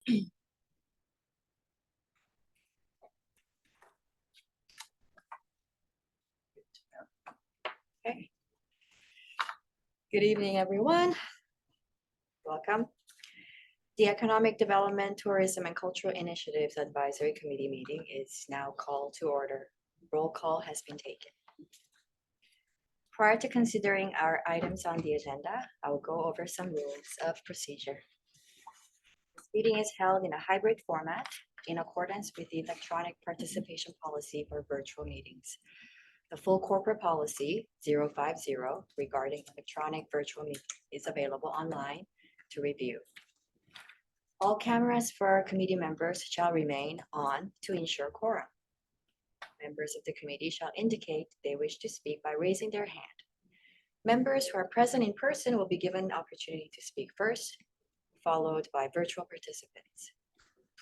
Okay. Good evening, everyone. Welcome. The Economic Development, Tourism, and Cultural Initiatives Advisory Committee meeting is now called to order. Roll call has been taken. Prior to considering our items on the agenda, I will go over some rules of procedure. This meeting is held in a hybrid format in accordance with the electronic participation policy for virtual meetings. The full corporate policy 050 regarding electronic virtual meetings is available online to review. All cameras for committee members shall remain on to ensure quorum. Members of the committee shall indicate they wish to speak by raising their hand. Members who are present in person will be given an opportunity to speak first, followed by virtual participants.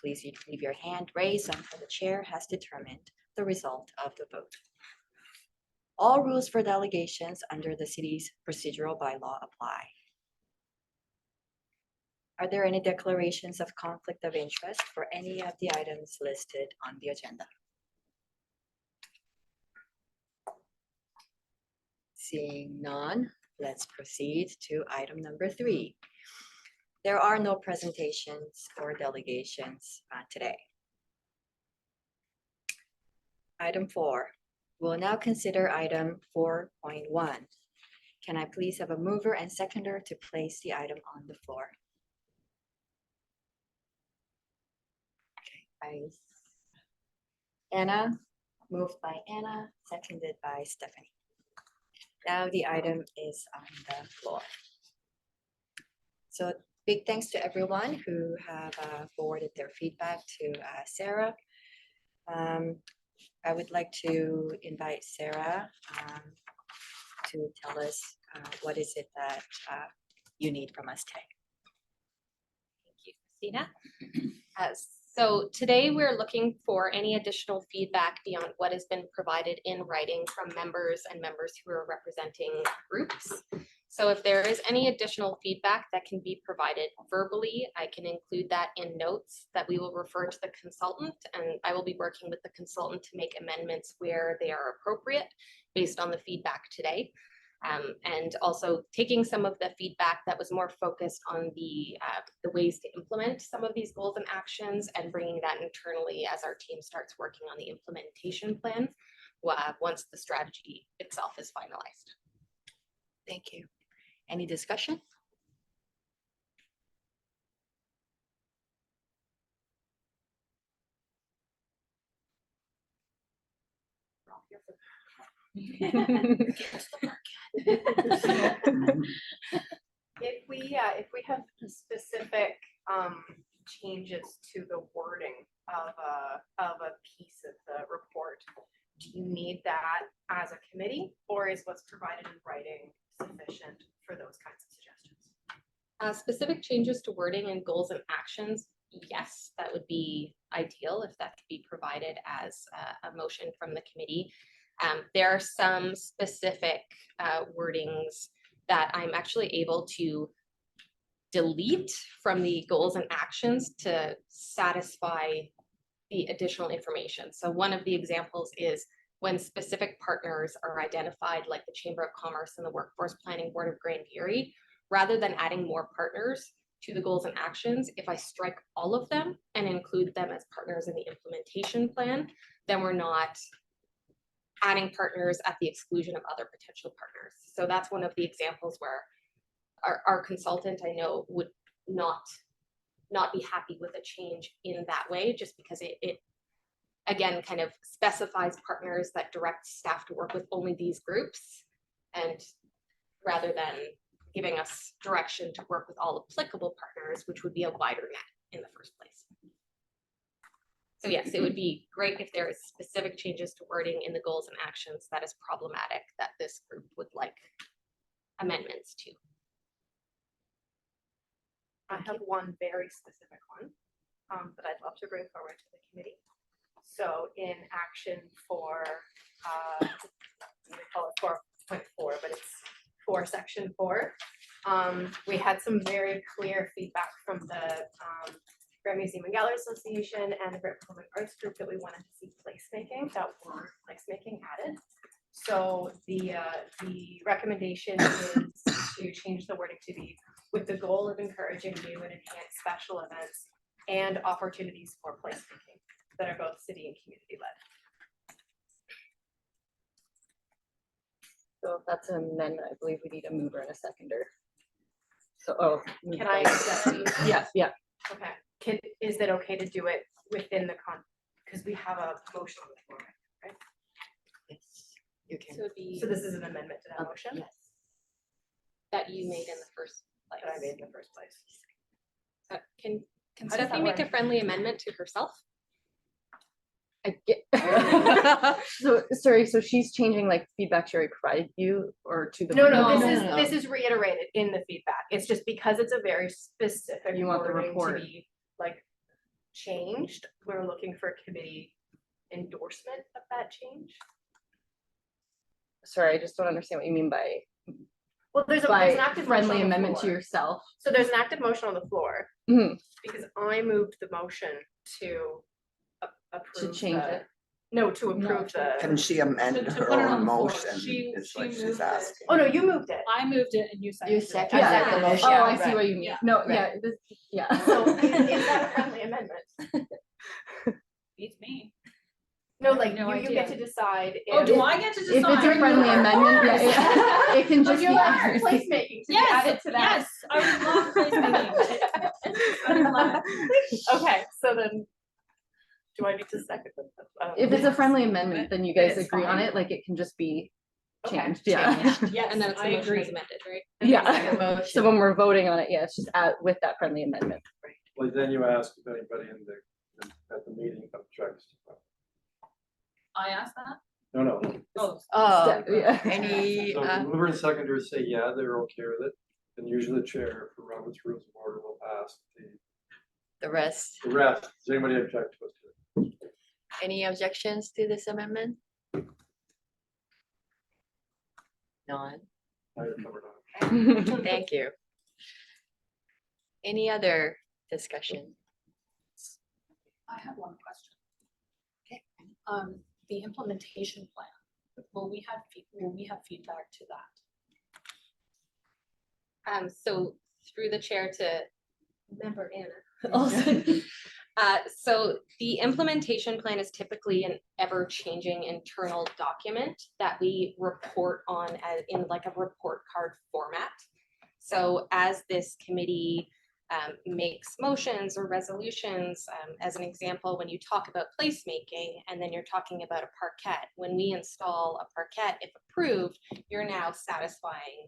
Please leave your hand raised until the chair has determined the result of the vote. All rules for delegations under the city's procedural bylaw apply. Are there any declarations of conflict of interest for any of the items listed on the agenda? Seeing none, let's proceed to item number 3. There are no presentations or delegations today. Item 4. We'll now consider item 4.1. Can I please have a mover and seconder to place the item on the floor? Anna, moved by Anna, seconded by Stephanie. Now the item is on the floor. So big thanks to everyone who have forwarded their feedback to Sarah. I would like to invite Sarah to tell us what is it that you need from us today. Thank you, Christina. So today we're looking for any additional feedback beyond what has been provided in writing from members and members who are representing groups. So if there is any additional feedback that can be provided verbally, I can include that in notes that we will refer to the consultant, and I will be working with the consultant to make amendments where they are appropriate based on the feedback today. And also taking some of the feedback that was more focused on the ways to implement some of these goals and actions and bringing that internally as our team starts working on the implementation plan once the strategy itself is finalized. Thank you. Any discussion? If we have specific changes to the wording of a piece of the report, do you need that as a committee, or is what's provided in writing sufficient for those kinds of suggestions? Specific changes to wording and goals and actions, yes, that would be ideal if that could be provided as a motion from the committee. There are some specific wordings that I'm actually able to delete from the goals and actions to satisfy the additional information. So one of the examples is when specific partners are identified, like the Chamber of Commerce and the Workforce Planning Board of Grand Erie, rather than adding more partners to the goals and actions, if I strike all of them and include them as partners in the implementation plan, then we're not adding partners at the exclusion of other potential partners. So that's one of the examples where our consultant, I know, would not be happy with a change in that way, just because it again kind of specifies partners that direct staff to work with only these groups, and rather than giving us direction to work with all applicable partners, which would be a wider net in the first place. So yes, it would be great if there is specific changes to wording in the goals and actions that is problematic that this group would like amendments to. I have one very specific one that I'd love to bring forward to the committee. So in action for, we call it 4.4, but it's for section 4. We had some very clear feedback from the Grand Museum and Gallery Association and the Great Performing Arts Group that we wanted to see placemaking, that were placemaking added. So the recommendation is to change the wording to be with the goal of encouraging new and enhanced special events and opportunities for placemaking that are both city and community led. So if that's an amendment, I believe we need a mover and a seconder. So, oh. move Can I by- second? Yeah, yeah. Okay, is that okay to do it within the because we have a motion on the floor, right? Yes, you So can. it'd be So this is an amendment to that motion Yes. that you made in the first place. that I made in the first place. Can How does Stephanie that make a work? friendly amendment to herself? I get. So, sorry, so she's changing like feedback she already provided you or to the. No, No, no, no. this is reiterated in the feedback. It's just because it's a very specific You want the wording to report. be like changed. We're looking for committee endorsement of that change. Sorry, I just don't understand what you mean by Well, there's an by active motion friendly on the amendment to floor. yourself. So there's an active motion on the floor Mhm. because I moved the motion to approve change the- it. No, to approve Can the, she amend To her put it on own the floor. motion She is what moved she's it. asking. oh no, you moved it. I moved it and you seconded it. seconded Yeah. the motion. Oh, I Yeah, see right. what you mean. Yeah. No, Right. yeah, this, yeah. So is that a friendly amendment? Beats me. No, like No you get idea. to decide. Oh, if- do I get to decide? If it's a friendly amendment, yeah, it can Of just be your added. placemaking to be Yes, added to that. yes, I would love placemaking. I would love it. Okay, so then, do I need to second? If it's a friendly amendment, then you guys It's agree on fine. it, like it can just be Okay. changed, yeah. Yes, And then it's I the motion agree. as amended, right? Yeah, so when we're voting on it, yeah, it's just add with that friendly amendment. Well, then you ask if anybody at the meeting objects to that. I asked that? No. Oh, Yeah. Any, So the mover and seconder say, yeah, they're okay with it, and usually the chair for Robert's Rules of Order will ask the rest, the rest, does anybody object to it? any objections to this amendment? None. Now you're covered on. Thank you. Any other discussion? I have one question. Okay. The implementation plan, will we have feedback to that? So through the chair to member Anna Olson. So the implementation plan is typically an ever-changing internal document that we report on in like a report card format. So as this committee makes motions or resolutions, as an example, when you talk about placemaking and then you're talking about a parquet, when we install a parquet, if approved, you're now satisfying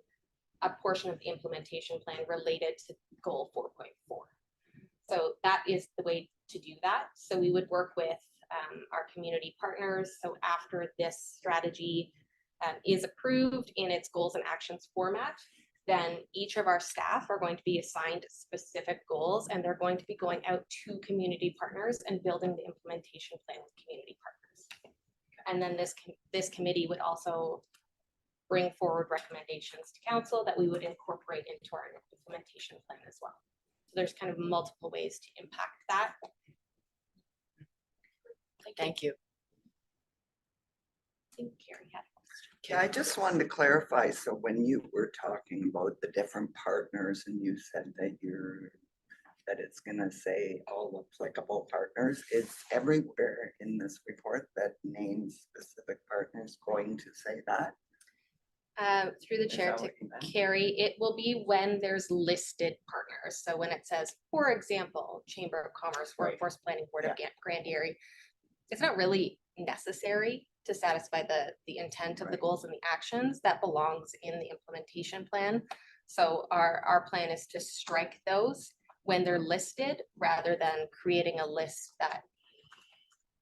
a portion of the implementation plan related to goal 4.4. So that is the way to do that. So we would work with our community partners. So after this strategy is approved in its goals and actions format, then each of our staff are going to be assigned specific goals, and they're going to be going out to community partners and building the implementation plan with community partners. And then this committee would also bring forward recommendations to council that we would incorporate into our implementation plan as well. So there's kind of multiple ways to impact that. Thank you. I think Carrie had a question. Yeah, I just wanted to clarify, so when you were talking about the different partners and you said that it's gonna say all applicable partners, is everywhere in this report that names specific partners going to say that? Through the Is chair that to what you meant? Carrie, it will be when there's listed partners. So when it says, for example, Chamber of Commerce, Right. Workforce Planning Board of Grand Erie, it's not really necessary to satisfy the intent of the Right. goals and the actions that belongs in the implementation plan. So our plan is to strike those when they're listed rather than creating a list that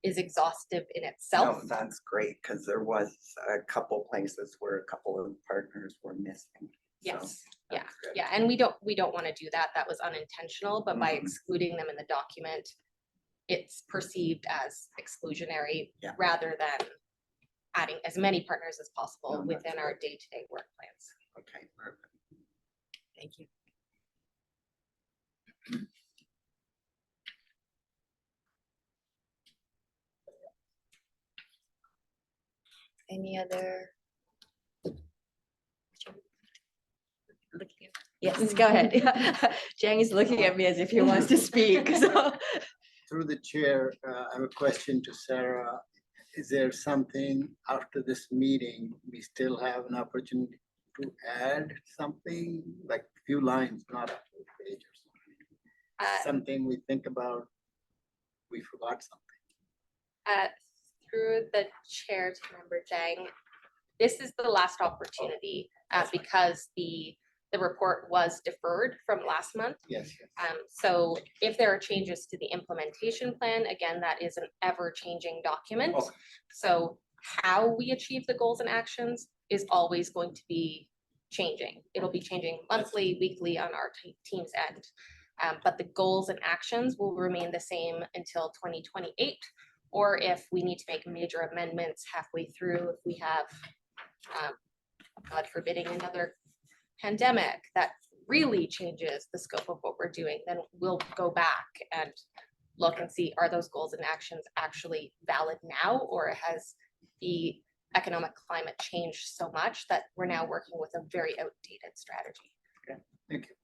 is exhaustive in itself. No, that's great, because there was a couple places where a couple of partners were missing. so Yes, yeah, that's good. yeah, and we don't want to do that. That was unintentional, but by Mhm. excluding them in the document, it's perceived as exclusionary Yeah. rather than adding as many partners as possible No, that's within our good. day-to-day work plans. Okay, perfect. Thank you. Any other? Looking at- Yes, go ahead. Jang is looking at me as if he wants to speak, so. Through the chair, I have a question to Sarah. Is there something after this meeting, we still have an opportunity to add something, like a few lines, not a whole page or something? Something we think about, we forgot something. Through the chair to member Jang, this is the last opportunity because the report was deferred from last month. Yes, yes. So if there are changes to the implementation plan, again, that is an ever-changing document. Okay. So how we achieve the goals and actions is always going to be changing. It'll be changing monthly, weekly on our team's end. But the goals and actions will remain the same until 2028. Or if we need to make major amendments halfway through, if we have, God forbidding, another pandemic that really changes the scope of what we're doing, then we'll go back and look and see, are those goals and actions actually valid now, or has the economic climate changed so much that we're now working with a very outdated strategy? Thank you.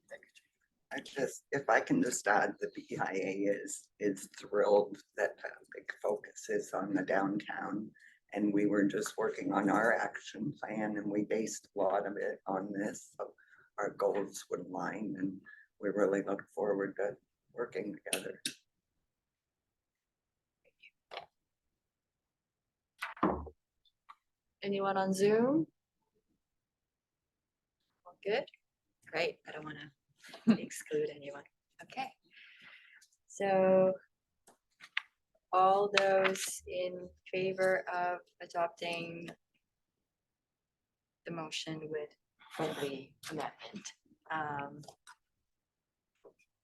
Thank you. I just, if I can just add, the BIA is thrilled that a big focus is on the downtown. And we were just working on our action plan and we based a lot of it on this. So our goals would align and we really look forward to working together. Anyone on Zoom? All good? Great, I don't want to exclude anyone. Okay. So all those in favor of adopting the motion with friendly amendment?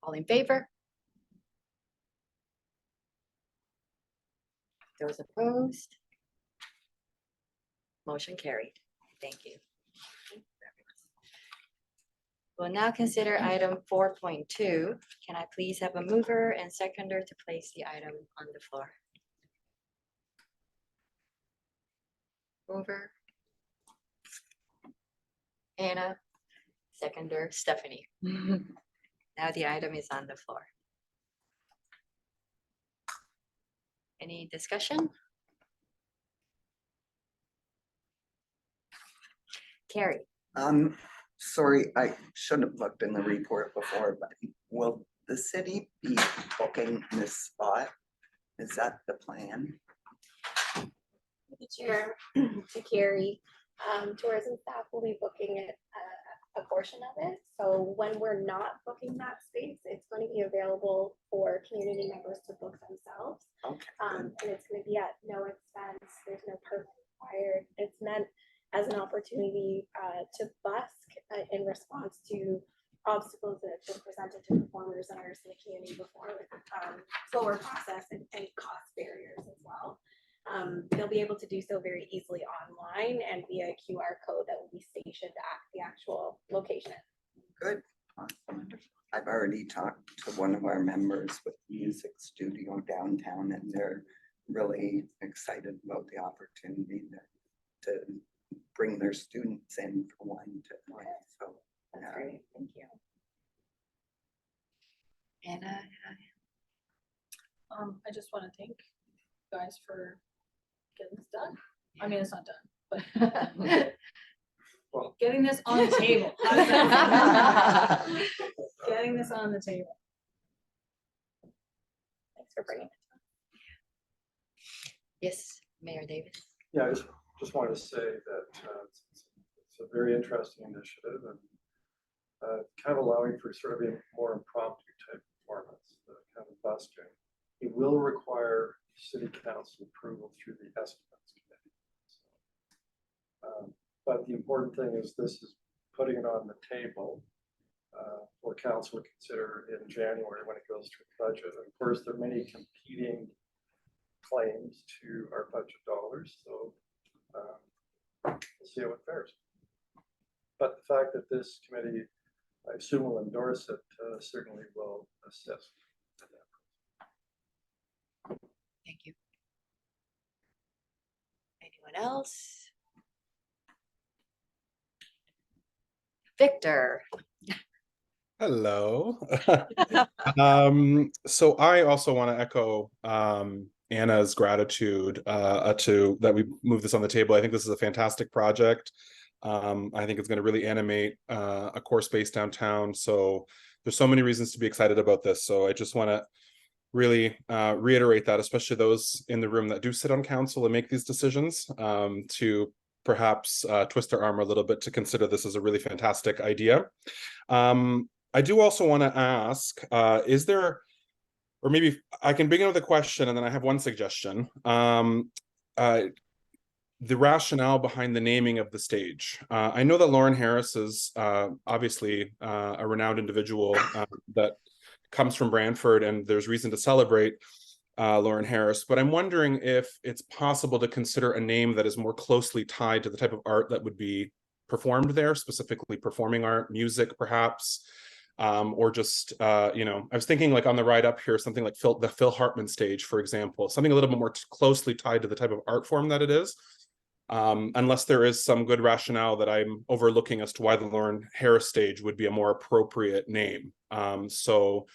All in favor? Those opposed? Motion carried. Thank you. We'll now consider item 4.2. Can I please have a mover and seconder to place the item on the floor? Mover. Anna, seconder Stephanie. Now the item is on the floor. Any discussion? Carrie. Sorry, I should have looked in the report before, but will the city be booking this spot? Is that the plan? The chair to carry, tourism staff will be booking it, a portion of it. So when we're not booking that space, it's going to be available for community members to book themselves. Okay, And it's going to be at no expense. There's no perk required. It's meant as an opportunity to busk in response to obstacles that have been presented to performers and artists in the community before with slower process and cost barriers as well. They'll be able to do so very easily online and via a QR code that will be stationed at the actual location. good. Awesome. I've already talked to one of our members with the music studio downtown and they're really excited about the opportunity to bring their students in for one to play. So That's yeah. great. Thank you. Anna, I just want to thank you guys for getting this done. I mean, it's not done, but Well- getting this on the table. How does that sound? Getting this on the table. Thanks for bringing it. yes, Mayor Davis. Yeah, I just wanted to say that it's a very interesting initiative and kind of allowing for sort of a more impromptu type performance, kind of busking. It will require city council approval through the estimates committee. But the important thing is this is putting it on the table for council to consider in January when it goes through the budget. And of course, there are many competing claims to our budget dollars, so we'll see how it fares. But the fact that this committee, I assume, will endorse it, certainly will assist. Thank you. Anyone Anyone else? Victor. Hello. So I also want to echo Anna's gratitude to that we moved this on the table. I think this is a fantastic project. I think it's going to really animate a core space downtown. So there's so many reasons to be excited about this. So I just want to really reiterate that, especially those in the room that do sit on council and make these decisions, to perhaps twist their arm a little bit to consider this as a really fantastic idea. I do also want to ask, is there, or maybe I can begin with a question and then I have one suggestion. The rationale behind the naming of the stage. I know that Lauren Harris is obviously a renowned individual that comes from Brantford, and there's reason to celebrate Lauren Harris, but I'm wondering if it's possible to consider a name that is more closely tied to the type of art that would be performed there, specifically performing art, music perhaps, or just, you know, I was thinking like on the ride up here, something like the Phil Hartman stage, for example, something a little bit more closely tied to the type of art form that it is, unless there is some good rationale that I'm overlooking as to why the Lauren Harris stage would be a more appropriate name. So,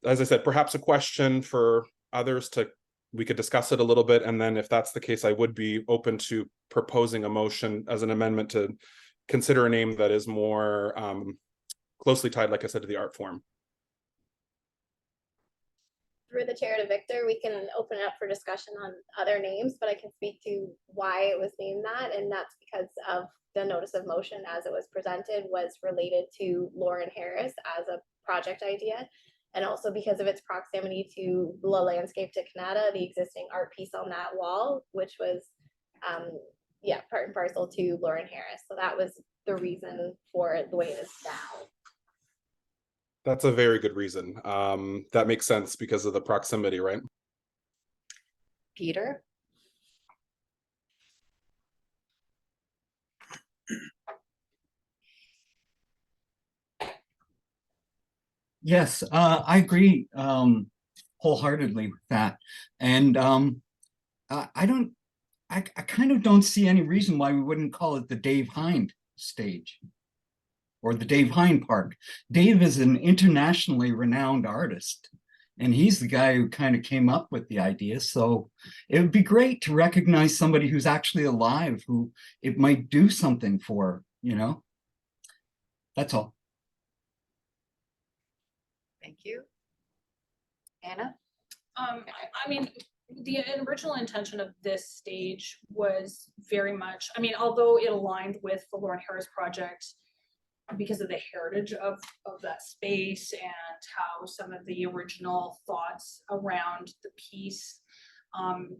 as I said, perhaps a question for others we could discuss it a little bit, and then if that's the case, I would be open to proposing a motion as an amendment to consider a name that is more closely tied, like I said, to the art form. Through the chair to Victor, we can open it up for discussion on other names, but I can speak to why it was named that, and that's because of the notice of motion as it was presented was related to Lauren Harris as a project idea, and also because of its proximity to La Landscape de Canada, the existing art piece on that wall, which was part and parcel to Lauren Harris. So that was the reason for the way it is now. That's a very good reason. That makes sense because of the proximity, right? Peter. Yes, I agree wholeheartedly with that. And I kind of don't see any reason why we wouldn't call it the Dave Hind stage or the Dave Hind Park. Dave is an internationally renowned artist, and he's the guy who kind of came up with the idea. So it would be great to recognize somebody who's actually alive, who it might do something for, you know? That's all. Thank you. Anna? I mean, the original intention of this stage was very much, I mean, although it aligned with the Lauren Harris project because of the heritage of that space and how some of the original thoughts around the piece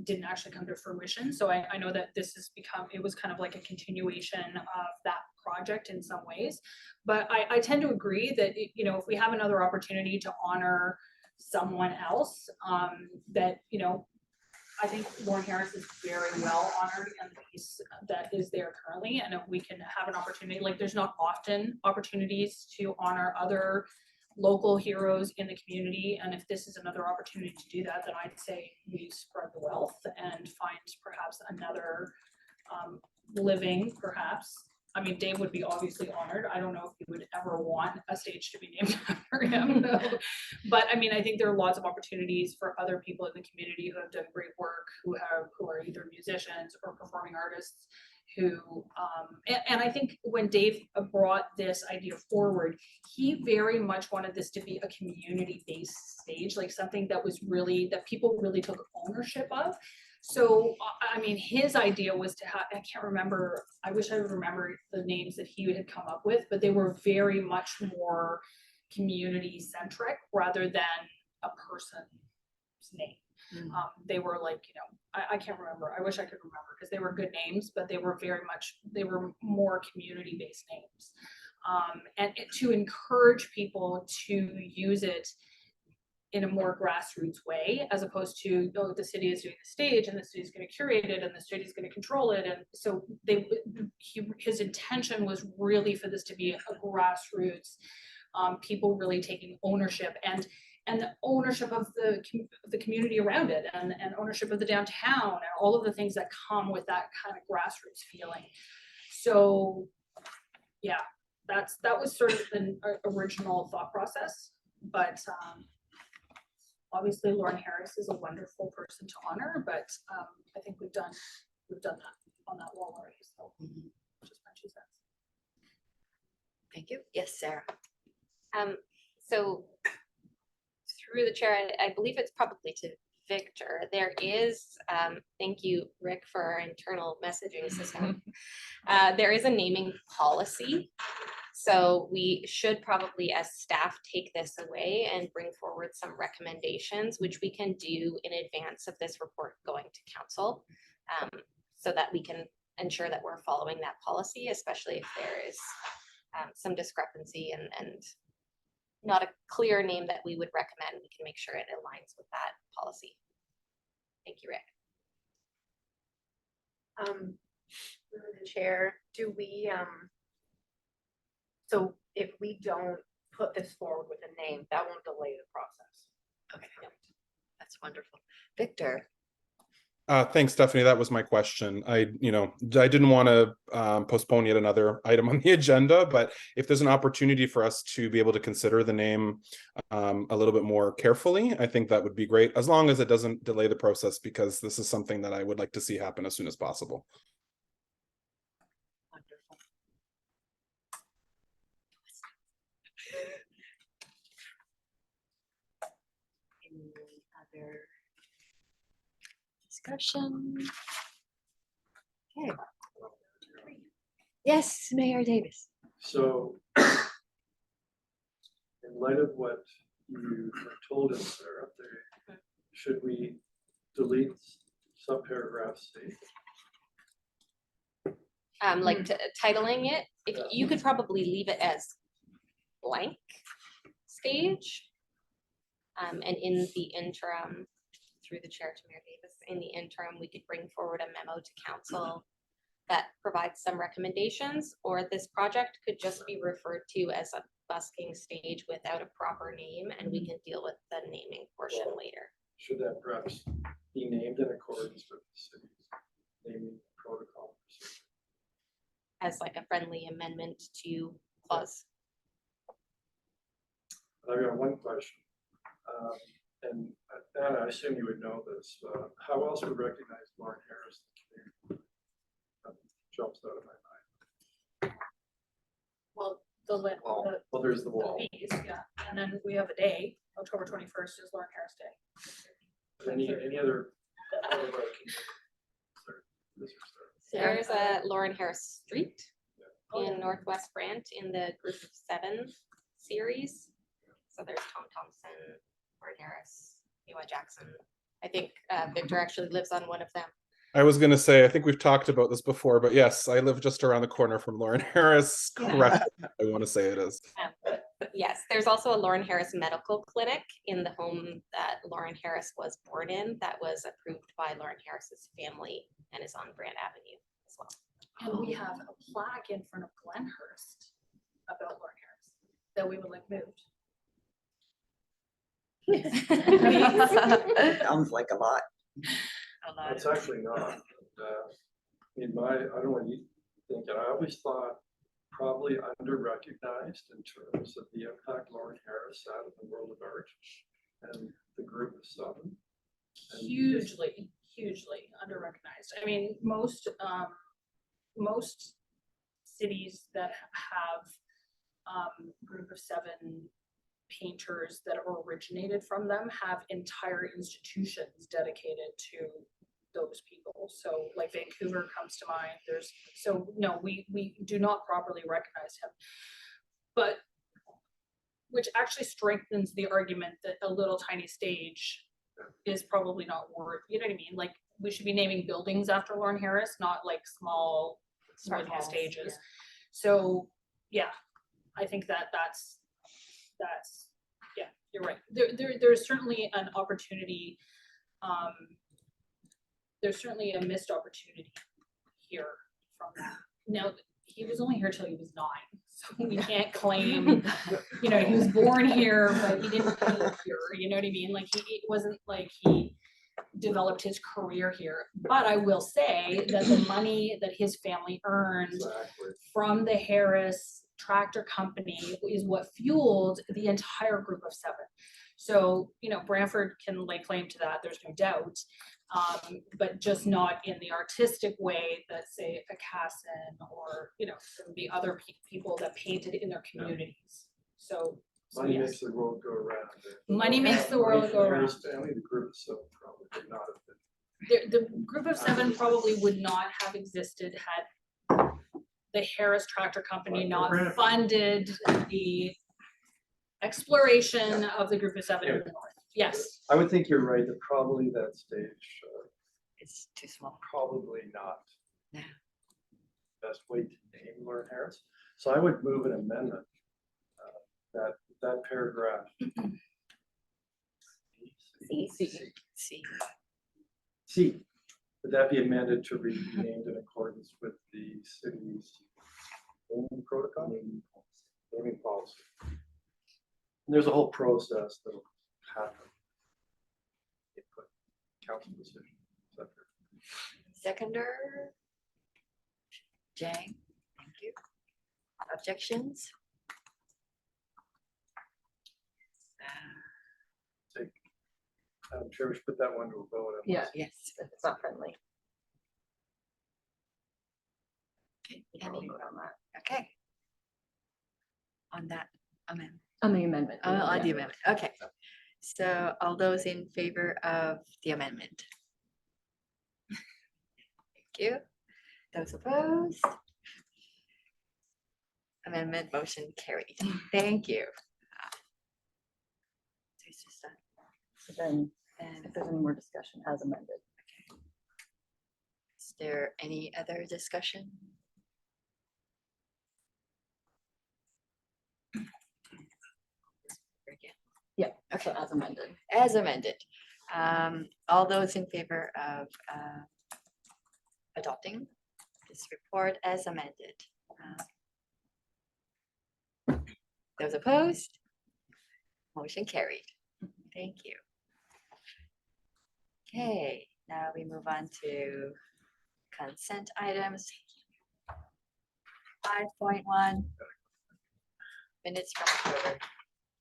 didn't actually come to fruition. So I know that this has become, it was kind of like a continuation of that project in some ways, but I tend to agree that, you know, if we have another opportunity to honor someone else, that, you know, I think Lauren Harris is very well honored in the piece that is there currently, and if we can have an opportunity, like there's not often opportunities to honor other local heroes in the community, and if this is another opportunity to do that, then I'd say we spread the wealth and find perhaps another living, perhaps. I mean, Dave would be obviously honored. I don't know if he would ever want a stage to be named after him, but I mean, I think there are lots of opportunities for other people in the community who have done great work, who are either musicians or performing artists who, and I think when Dave brought this idea forward, he very much wanted this to be a community-based stage, like something that was really, that people really took ownership of. So, I mean, his idea was to have, I can't remember, I wish I would remember the names that he had come up with, but they were very much more community-centric rather than a person's name. They were like, you know, I can't remember, I wish I could remember because they were good names, but they were very much, they were more community-based names. And to encourage people to use it in a more grassroots way, as opposed to, oh, the city is doing the stage and the city is going to curate it and the city is going to control it. And so his intention was really for this to be a grassroots, people really taking ownership. And and the ownership of the community around it, and ownership of the downtown, and all of the things that come with that kind of grassroots feeling. So, yeah, that was sort of the original thought process, but obviously Lauren Harris is a wonderful person to honor, but I think we've done that on that wall already, so just my 2 cents. Thank you. Yes, Sarah. So through the chair, I believe it's probably to Victor. There is, thank you, Rick, for our internal messaging system. There is a naming policy. So we should probably, as staff, take this away and bring forward some recommendations, which we can do in advance of this report going to council, so that we can ensure that we're following that policy, especially if there is some discrepancy and not a clear name that we would recommend. We can make sure it aligns with that policy. Thank you, Rick. Through the chair, do we, so if we don't put this forward with a name, that won't delay the process? Okay, that's wonderful. Victor. Thanks, Stephanie. That was my question. I didn't want to postpone yet another item on the agenda, but if there's an opportunity for us to be able to consider the name a little bit more carefully, I think that would be great, as long as it doesn't delay the process, because this is something that I would like to see happen as soon as possible. Wonderful. Any other discussion? Okay. Yes, Mayor Davis. So in light of what you have told us, Sarah, should we delete subparagraph C? Like titling it, if Yeah. you could probably leave it as blank stage. And in the interim, through the chair to Mayor Davis, in the interim, we could bring forward a memo to council that provides some recommendations, or this project could just be referred to as a busking stage without a proper name, and we can deal with the naming portion later. Should that perhaps be named in accordance with the city's naming protocol? As like a friendly amendment to clause. I've got one question. And Anna, I assume you would know this. How else would recognize Lauren Harris? That jumps out of my mind. Well, Well, there's the wall. fees, yeah, and then we have a day, October 21st is Lauren Harris Day. Any other? There's a Lauren Harris Street Oh, yeah. in Northwest Brant in the Group of 7 series. So there's Tom Thompson, Lauren Harris, EY Jackson. I think Victor actually lives on one of them. I was going to say, I think we've talked about this before, but yes, I live just around the corner from Lauren Harris. Correct. I want to say it is. But yes, there's also a Lauren Harris Medical Clinic in the home that Lauren Harris was born in, that was approved by Lauren Harris's family and is on Brant Avenue as well. And we have a plaque in front of Glenhurst about Lauren Harris that we would like moved. Sounds like a lot. It's actually not. I don't know what you think, and I always thought probably under-recognized in terms of the impact Lauren Harris had in the world of art and the Group of 7. And Hugely under-recognized. I mean, most cities that have Group of 7 painters that are originated from them have entire institutions dedicated to those people. So like Vancouver comes to mind. No, we do not properly recognize him. But which actually strengthens the argument that a little tiny stage is probably not worth, you know what I mean? Like we should be naming buildings after Lauren Harris, not like small wooden stages. Yeah. So yeah, I think that's yeah, you're right. There's certainly an opportunity. There's certainly a missed opportunity here from that. Now, he was only here till he was 9, so we can't claim, you know, he was born here, but he didn't live here, you know what I mean? Like, it wasn't like he developed his career here. But I will say that the money that his family earned Exactly. from the Harris Tractor Company is what fueled the entire group of 7. So, you know, Brantford can lay claim to that, there's no doubt. But just not in the artistic way that, say, a Casson or, you know, some of the other people that painted in their communities. So Money yes. makes the world go round. Money makes the world go round. Family, the group, so probably would not have been. The group of 7 probably would not have existed had the Harris Tractor Company not funded the exploration of the group of 7 in the north. Yes. I would think you're right, that probably that stage, It's too small. probably not. Yeah. Best way to name Lord Harris. So I would move an amendment, that paragraph. See, C, would that be amended to be named in accordance with the city's naming protocol? Naming policy. And there's a whole process that'll happen. Input, council decision, etc. seconder. Jang, thank you. Objections? I'm sure we should put that one to a vote. Yeah, Yes. it's not friendly. Okay, We can any- vote on that. okay. On that amendment. On the amendment. On the yeah. amendment, okay. So all those in favor of the amendment? Thank you. Those opposed? Amendment motion carried. Thank you. So it's just done. So then, And if there's any more discussion as amended. is there any other discussion? Again. Yeah, Okay. so as amended. As amended. All those in favor of adopting this report as amended? Those opposed? Motion carried. Thank you. Okay, now we move on to consent items. 5.1. Minutes from October.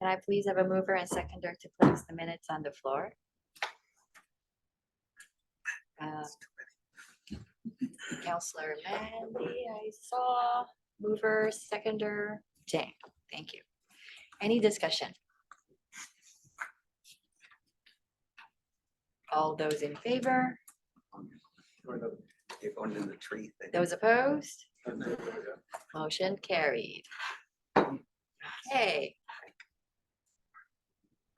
Can I please have a mover and seconder to place the minutes on the floor? Counselor Mandy, I saw, mover, seconder, Jane, thank you. Any discussion? All those in favor, You're going to the tree thing. those opposed? Motion carried. Okay.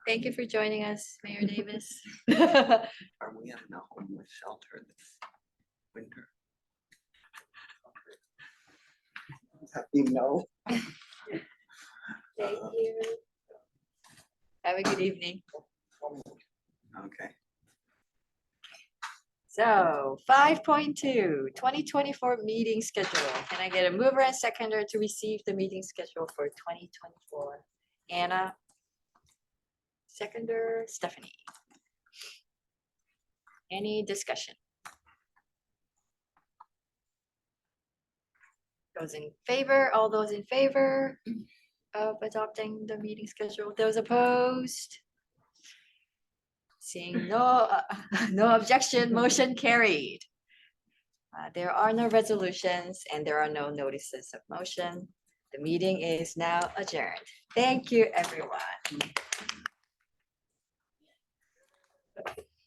Thank you for joining us, Mayor Davis. Are we in a homeless shelter this winter? You know. Thank you. Have a good evening. Okay. So 5.2, 2024 meeting schedule. Can I get a mover and seconder to receive the meeting schedule for 2024? Anna. Seconder, Stephanie. Any discussion? Those in favor, all those in favor of adopting the meeting schedule, those opposed? Seeing no objection, motion carried. There are no resolutions and there are no notices of motion. The meeting is now adjourned. Thank you, everyone.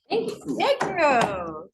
Thank you. Thank you.